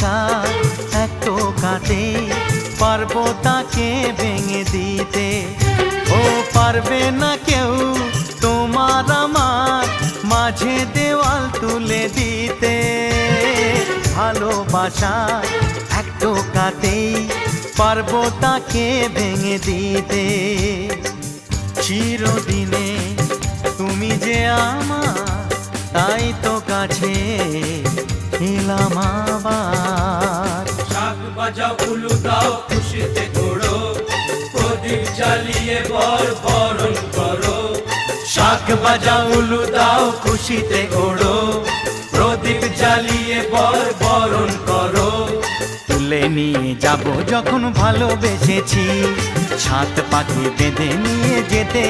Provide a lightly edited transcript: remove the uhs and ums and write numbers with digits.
ভালোবাসা এক টোকাতে পারবো তাকে ভেঙে দিতে। ও পারবে না কেউ তোমার আমার মাঝে দেওয়াল তুলে দিতে। ভালোবাসা এক টোকাতেই পারবো তাকে ভেঙে দিতে। চিরদিনে তুমি যে আমার, তাই তো কাছে এলাম আবার। শাক বাজাও উলু দাও খুশিতে ঘোড়ো, প্রদীপ জ্বালিয়ে বরণ করো। শাক বাজাও উলু দাও খুশিতে ওড়ো, প্রদীপ জ্বালিয়ে বরণ করো। তুলে নিয়ে যাব যখন ভালোবেসেছি, ছাদ পাখি বেঁধে নিয়ে যেতে